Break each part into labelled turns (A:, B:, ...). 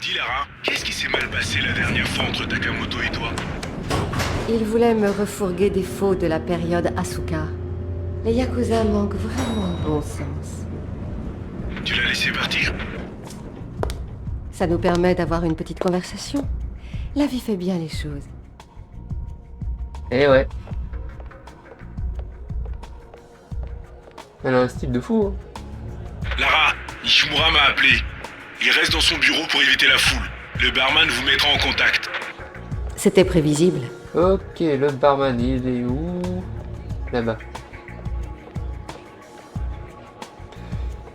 A: Dis Lara, qu'est-ce qui s'est mal passé la dernière fois entre Takamoto et toi?
B: Il voulait me refourguer des faux de la période Asuka. Les Yakuza manquent vraiment de bon sens.
A: Tu l'as laissé partir?
B: Ça nous permet d'avoir une petite conversation. La vie fait bien les choses.
C: Eh ouais. Elle a un style de fou.
A: Lara, Ishimura m'a appelé. Il reste dans son bureau pour éviter la foule. Le barman vous mettra en contact.
B: C'était prévisible.
C: Ok, le barman, il est où? Là-bas.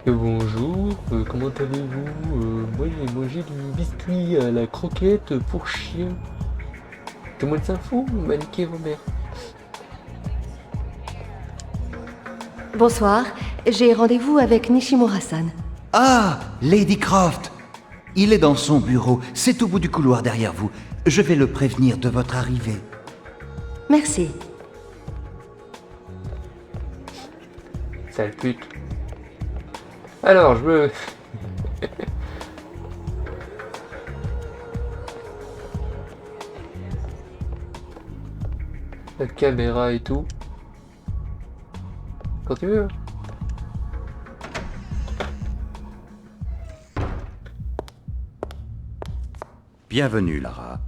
C: Bonjour, comment allez-vous? Moi j'ai mangé du biscuit à la croquette pour chien. Tout le monde s'en fout, on m'a niqué vos mères.
B: Bonsoir, j'ai rendez-vous avec Nishimura-san.
D: Ah, Lady Croft. Il est dans son bureau, c'est au bout du couloir derrière vous. Je vais le prévenir de votre arrivée.
B: Merci.
C: Sale pute. Alors, je veux... La caméra et tout. Quand tu veux.
D: Bienvenue, Lara.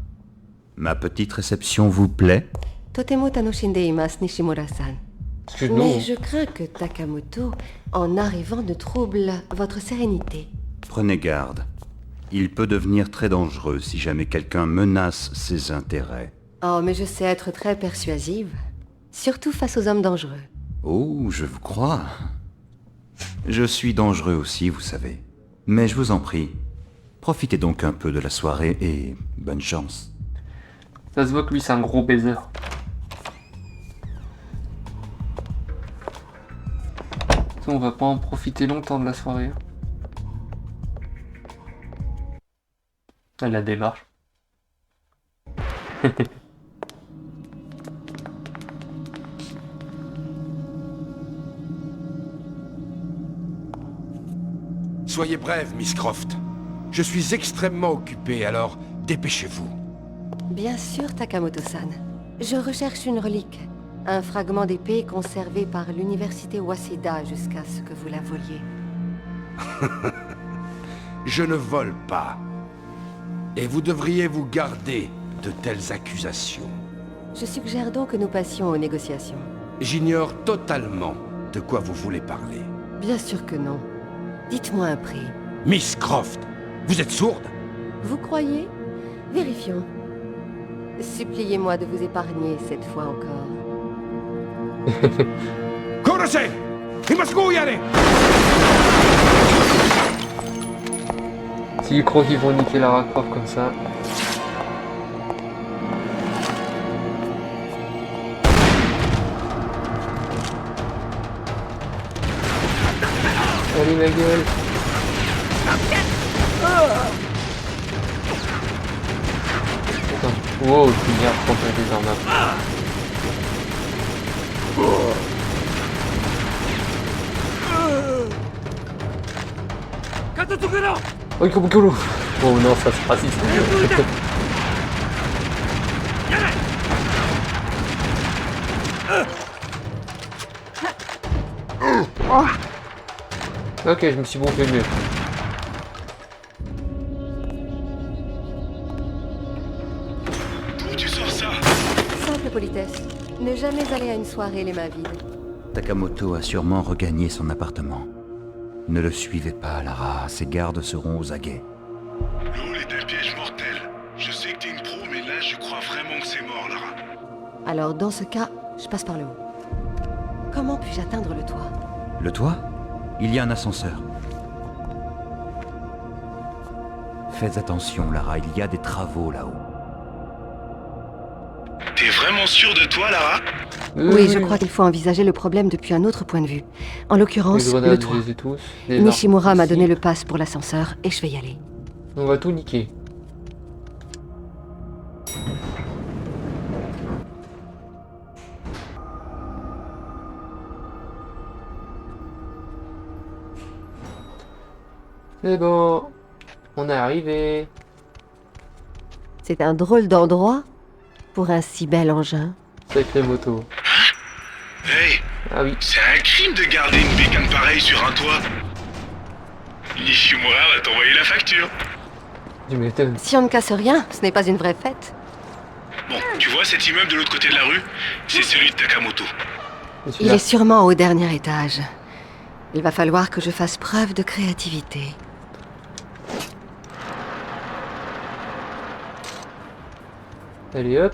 D: Ma petite réception vous plaît?
B: Totemo tanoshindeimasu, Nishimura-san.
C: Excuse-nous.
B: Mais je crains que Takamoto, en arrivant, ne trouble votre sérénité.
D: Prenez garde. Il peut devenir très dangereux si jamais quelqu'un menace ses intérêts.
B: Oh, mais je sais être très persuasive. Surtout face aux hommes dangereux.
D: Oh, je vous crois. Je suis dangereux aussi, vous savez. Mais je vous en prie, profitez donc un peu de la soirée et bonne chance.
C: Ça se voit que lui c'est un gros baiser. On va pas en profiter longtemps de la soirée. Elle la démarche.
E: Soyez brève, Miss Croft. Je suis extrêmement occupé, alors dépêchez-vous.
B: Bien sûr, Takamoto-san. Je recherche une relique. Un fragment d'épée conservé par l'université Waseda jusqu'à ce que vous la voliez.
E: Je ne vole pas. Et vous devriez vous garder de telles accusations.
B: Je suggère donc que nous passions aux négociations.
E: J'ignore totalement de quoi vous voulez parler.
B: Bien sûr que non. Dites-moi un prix.
E: Miss Croft, vous êtes sourde?
B: Vous croyez? Vérifions. Suppliez-moi de vous épargner cette fois encore.
E: Kurose! Imasuguyare!
C: S'ils croient qu'ils vont niquer Lara Croft comme ça. Allez ma gueule. Attends. Wow, tu viens prendre des armes. Oh, Ikobukuro. Oh non, ça c'est raciste. Ok, je me suis bouffé mieux.
A: D'où tu sors ça?
B: Simple politesse. Ne jamais aller à une soirée les mains vides.
D: Takamoto a sûrement regagné son appartement. Ne le suivez pas, Lara. Ses gardes seront aux aguets.
A: Le hall est un piège mortel. Je sais que t'es une pro, mais là, je crois vraiment que c'est mort, Lara.
B: Alors, dans ce cas, je passe par le haut. Comment puis-je atteindre le toit?
D: Le toit? Il y a un ascenseur. Faites attention, Lara. Il y a des travaux là-haut.
A: T'es vraiment sûr de toi, Lara?
B: Oui, je crois qu'il faut envisager le problème depuis un autre point de vue. En l'occurrence,
C: Les
B: le
C: grenades,
B: toit.
C: je les ai tous. Les
B: Nishimura
C: armes
B: m'a
C: aussi.
B: donné le pass pour l'ascenseur et je vais y aller.
C: On va tout niquer. C'est bon. On est arrivé.
B: C'est un drôle d'endroit pour un si bel engin.
C: Sacrée moto.
A: Hey,
C: Ah oui.
A: c'est un crime de garder une bécane pareille sur un toit. Nishimura va t'envoyer la facture.
C: Tu m'étonnes.
B: Si on ne casse rien, ce n'est pas une vraie fête.
A: Bon, tu vois cet immeuble de l'autre côté de la rue? C'est celui de Takamoto.
C: Je suis
B: Il
C: là.
B: est sûrement au dernier étage. Il va falloir que je fasse preuve de créativité.
C: Allez hop.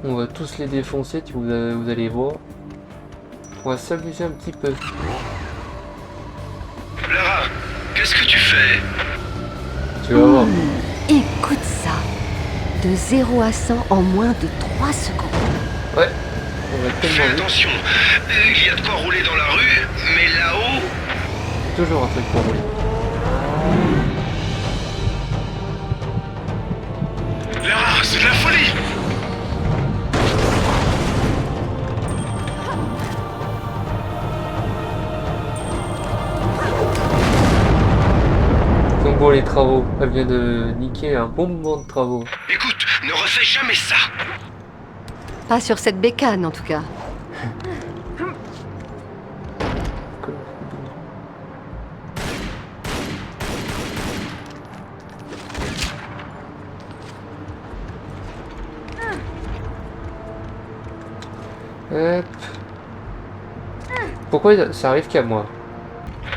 C: On va tous les défoncer, vous allez voir. On va s'amuser un petit peu.
A: Lara, qu'est-ce que tu fais?
C: Tu vas voir.
B: Écoute ça. De 0 à 100 en moins de 3 secondes.
C: Ouais. On va
A: Fais
C: tellement vite.
A: attention, il y a de quoi rouler dans la rue, mais là-haut...
C: Toujours un truc pour rouler.
A: Lara, c'est de la folie!
C: Donc bon, les travaux. Elle vient de niquer un bon moment de travaux.
A: Écoute, ne refais jamais ça!
B: Pas sur cette bécane, en tout cas.
C: Hop. Pourquoi ça arrive qu'à moi?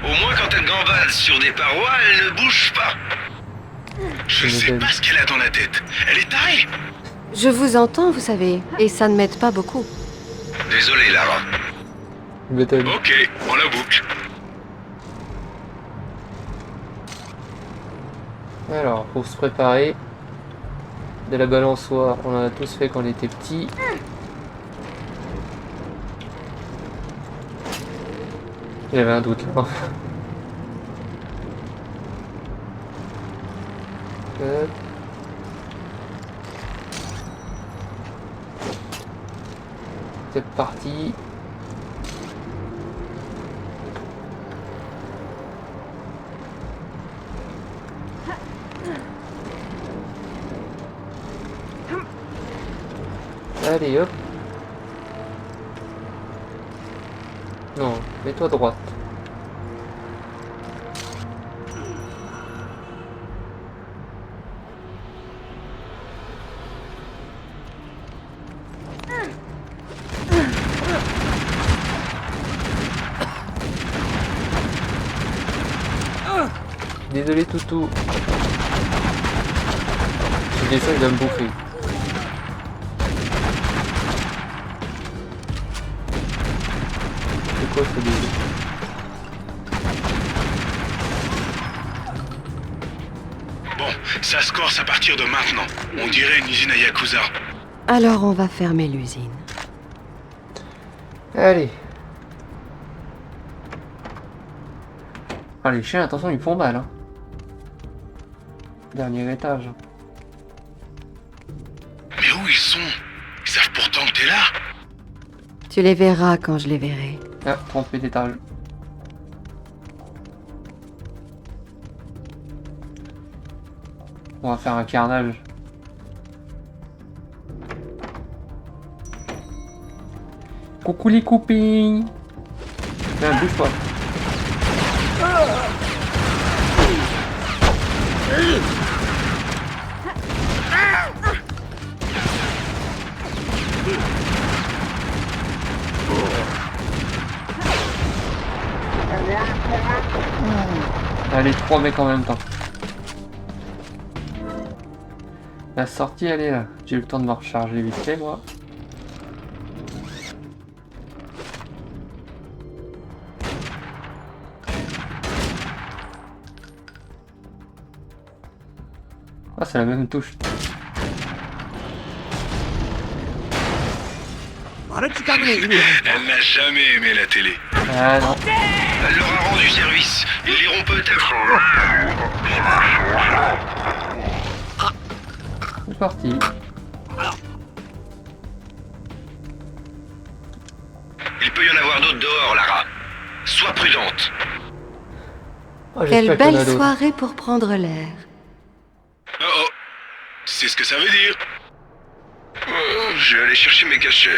A: Au moins quand elle gambade sur des parois, elle ne bouge pas. Je
C: Je
A: sais
C: m'étonne.
A: pas ce qu'elle a dans la tête. Elle est tarée!
B: Je vous entends, vous savez, et ça ne m'aide pas beaucoup.
A: Désolé, Lara.
C: Je m'étonne.
A: Ok, on la boucle.
C: Alors, pour se préparer, de la balançoire, on en a tous fait quand on était petit. J'avais un doute là. Hop. C'est parti. Allez hop. Non, mets-toi à droite. Désolé toutou. Ce dessin il va me bouffer. C'est quoi ce délire?
A: Bon, ça se corse à partir de maintenant. On dirait une usine à Yakuza.
B: Alors on va fermer l'usine.
C: Allez. Ah les chiens, attention, ils font mal. Hein. Dernier étage.
A: Mais où ils sont? Ils savent pourtant que t'es là.
B: Tu les verras quand je les verrai.
C: Ah, trompé d'étage. On va faire un carnage. Coucou les coupings. Viens, bouge-toi. Allez, 3 mecs en même temps. La sortie, elle est là. J'ai eu le temps de me recharger vite fait, moi. Ah, c'est la même touche.
A: Elle n'a jamais aimé la télé.
C: Ah non.
A: Elle leur a rendu service. Ils liront peut-être.
C: C'est parti.
A: Il peut y en avoir d'autres dehors, Lara. Sois prudente.
C: Oh,
B: Quelle
C: j'espère qu'il y en a
B: belle
C: d'autres.
B: soirée pour prendre l'air.
A: Oh oh. C'est ce que ça veut dire. Oh, je vais aller chercher mes cachets.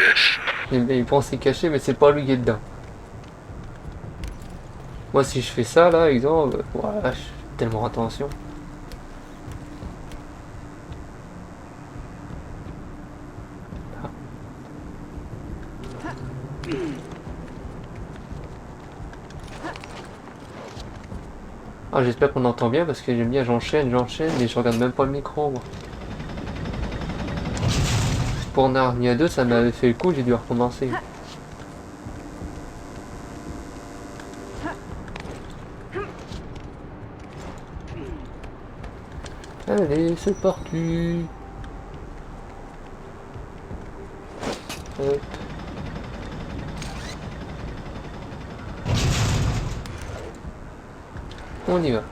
C: Il pense s'y cacher, mais c'est pas lui qui est dedans. Moi, si je fais ça, là, exemple, voilà, je fais tellement attention. Ah, j'espère qu'on entend bien parce que j'aime bien, j'enchaîne et je regarde même pas le micro, moi. Pour Narnia 2, ça m'avait fait le coup, j'ai dû recommencer. Allez, c'est parti. Hop. On y va.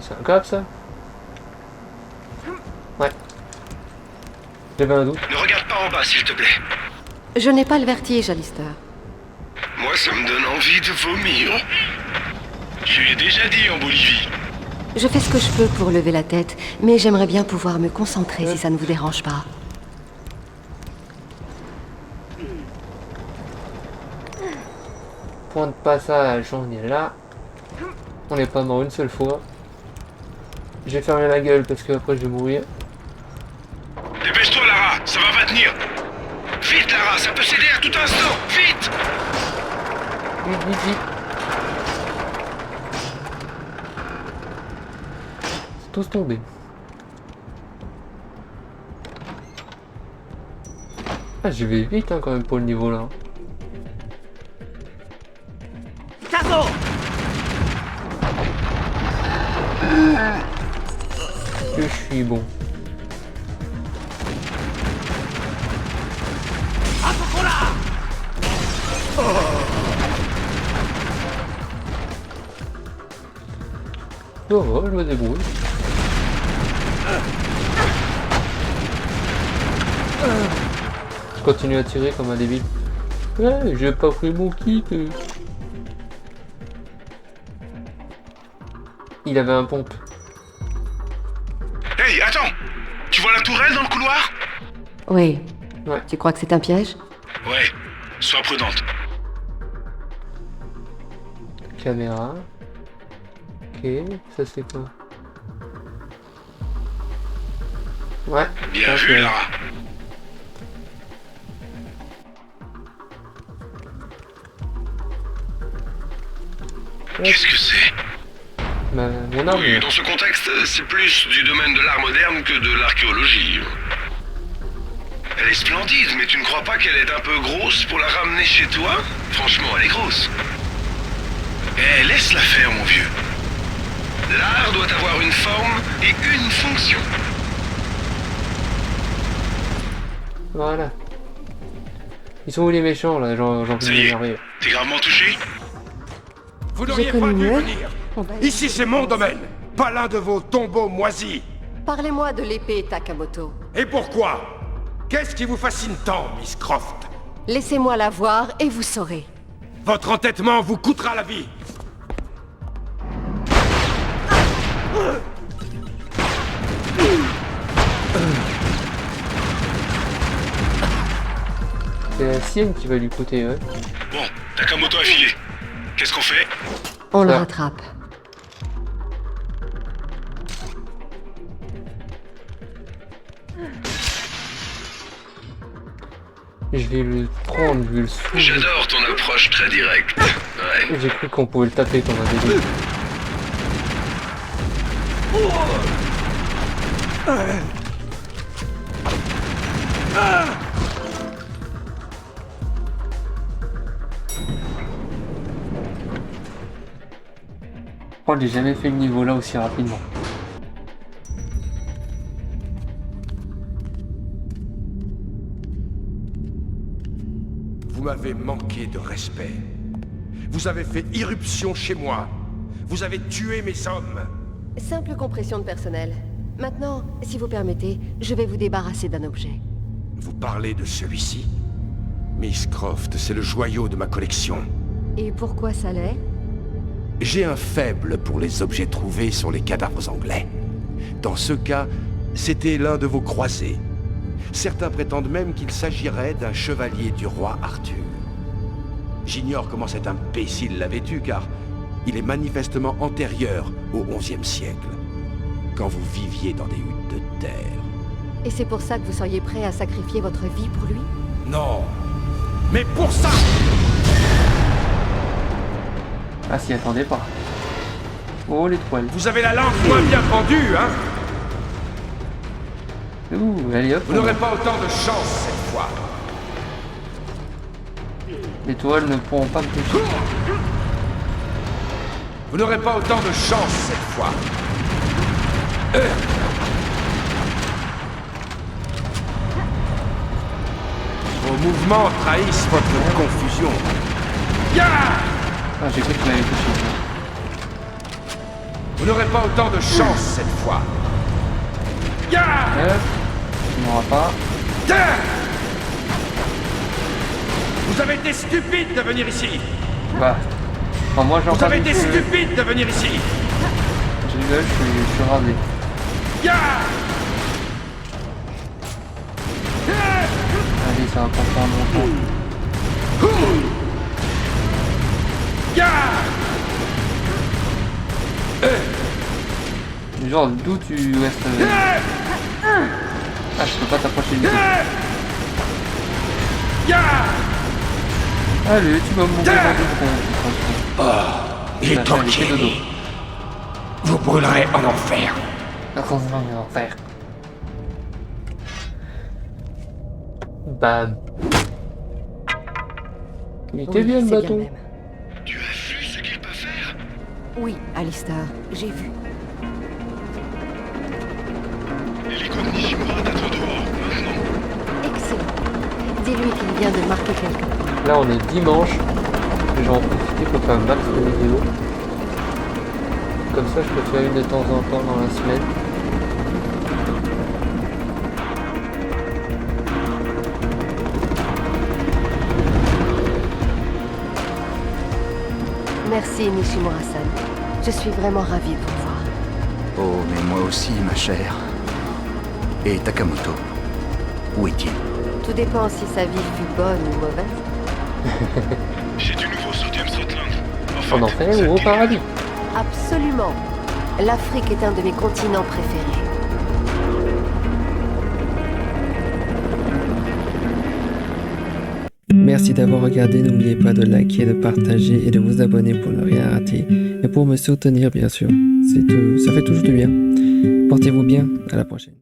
C: C'est un câble ça? Ouais. J'avais un doute.
A: Ne regarde pas en bas, s'il te plaît.
B: Je n'ai pas le vertige, Alistair.
A: Moi, ça me donne envie de vomir. Je l'ai déjà dit en Bolivie.
B: Je fais ce que je peux pour lever la tête, mais j'aimerais bien pouvoir me concentrer si ça ne vous dérange pas.
C: Point de passage, on est là. On n'est pas mort une seule fois. Je vais fermer la gueule parce que après je vais mourir.
A: Dépêche-toi, Lara, ça va pas tenir. Vite, Lara, ça peut céder à tout instant. Vite.
C: Vite, vite, vite. C'est tous tombés. Ah, j'y vais vite hein, quand même pour le niveau là. Que je suis bon. Oh, oh, je me débrouille. Je continue à tirer comme un débile. Ouais, j'ai pas pris mon kit. Il avait un pompe.
A: Hey, attends. Tu vois la tourelle dans le couloir?
B: Oui.
C: Ouais.
B: Tu crois que c'est un piège?
A: Ouais, sois prudente.
C: Caméra. Ok, ça c'est quoi? Ouais.
A: Bien
C: ok.
A: vu, Lara. Qu'est-ce que c'est?
C: Mon arme.
A: Oui, dans ce contexte, c'est plus du domaine de l'art moderne que de l'archéologie. Elle est splendide, mais tu ne crois pas qu'elle est un peu grosse pour la ramener chez toi? Franchement, elle est grosse. Eh, laisse-la faire, mon vieux. L'art doit avoir une forme et une fonction.
C: Voilà. Ils sont où les méchants là? J'en
A: Ça
C: peux
A: y est,
C: m'énerver.
A: t'es gravement touché?
E: Vous n'auriez
B: connu
E: pas dû
B: mieux.
E: venir.
B: On va-
E: Ici, c'est mon domaine. Pas l'un de vos tombeaux moisis.
B: Parlez-moi de l'épée Takamoto.
E: Et pourquoi? Qu'est-ce qui vous fascine tant, Miss Croft?
B: Laissez-moi la voir et vous saurez.
E: Votre entêtement vous coûtera la vie.
C: C'est la sienne qui va lui coûter, ouais.
A: Bon, Takamoto a filé. Qu'est-ce qu'on fait?
B: On le
C: Ah.
B: rattrape.
C: Je vais le prendre, je vais le soulever.
A: J'adore ton approche très directe. Ouais.
C: J'ai cru qu'on pouvait le taper comme un débile. Oh, j'ai jamais fait le niveau là aussi rapidement.
E: Vous m'avez manqué de respect. Vous avez fait irruption chez moi. Vous avez tué mes hommes.
B: Simple compression de personnel. Maintenant, si vous permettez, je vais vous débarrasser d'un objet.
E: Vous parlez de celui-ci? Miss Croft, c'est le joyau de ma collection.
B: Et pourquoi ça l'est?
E: J'ai un faible pour les objets trouvés sur les cadavres anglais. Dans ce cas, c'était l'un de vos croisés. Certains prétendent même qu'il s'agirait d'un chevalier du roi Arthur. J'ignore comment cet imbécile l'avait eu, car il est manifestement antérieur au XIe siècle, quand vous viviez dans des huttes de terre.
B: Et c'est pour ça que vous seriez prêt à sacrifier votre vie pour lui?
E: Non, mais pour ça!
C: Ah, s'y attendait pas. Oh, l'étoile.
E: Vous avez la langue moins bien pendue, hein?
C: Ouh, allez hop.
E: Vous n'aurez pas autant de chance cette fois.
C: Les toiles ne pourront pas me toucher.
E: Vous n'aurez pas autant de chance cette fois. Vos mouvements trahissent votre confusion.
C: Ah, j'ai cru que tu m'avais touché.
E: Vous n'aurez pas autant de chance cette fois.
C: Hop. Tu n'auras pas.
E: Vous avez été stupide de venir ici.
C: Bah. Enfin, moi, j'en
E: Vous avez été
C: plus.
E: stupide de venir ici.
C: Je rigole, je suis rasé. Allez, ça va pas faire longtemps. Genre, d'où tu restes... Ah, je peux pas t'approcher du tout. Allez, tu vas mourir dans 2 secondes.
E: Il est temps
C: fait dodo.
E: Vous brûlerez en enfer.
C: Enfer. Bam. Il était
B: Oui,
C: bien le
B: c'est
C: bâton.
B: même.
A: Tu as vu ce qu'il peut faire?
B: Oui, Alistair, j'ai vu.
A: L'hélico de Nishimura d'être dehors, maintenant.
B: Excellent. Dis-lui qu'il vient de marquer quelqu'un.
C: Là, on est dimanche. Je vais en profiter pour faire un max de vidéos. Comme ça, je peux faire une de temps en temps dans la semaine.
B: Merci, Nishimura-san. Je suis vraiment ravie de vous voir.
D: Oh, mais moi aussi, ma chère. Et Takamoto, où est-il?
B: Tout dépend si sa vie fut bonne ou mauvaise.
A: J'ai du nouveau sodium Scotland.
C: En enfer ou au paradis?
B: Absolument. L'Afrique est un de mes continents préférés.
F: Merci d'avoir regardé, n'oubliez pas de liker, de partager et de vous abonner pour ne rien rater. Et pour me soutenir bien sûr, c'est tout, ça fait toujours du bien. Portez-vous bien, à la prochaine.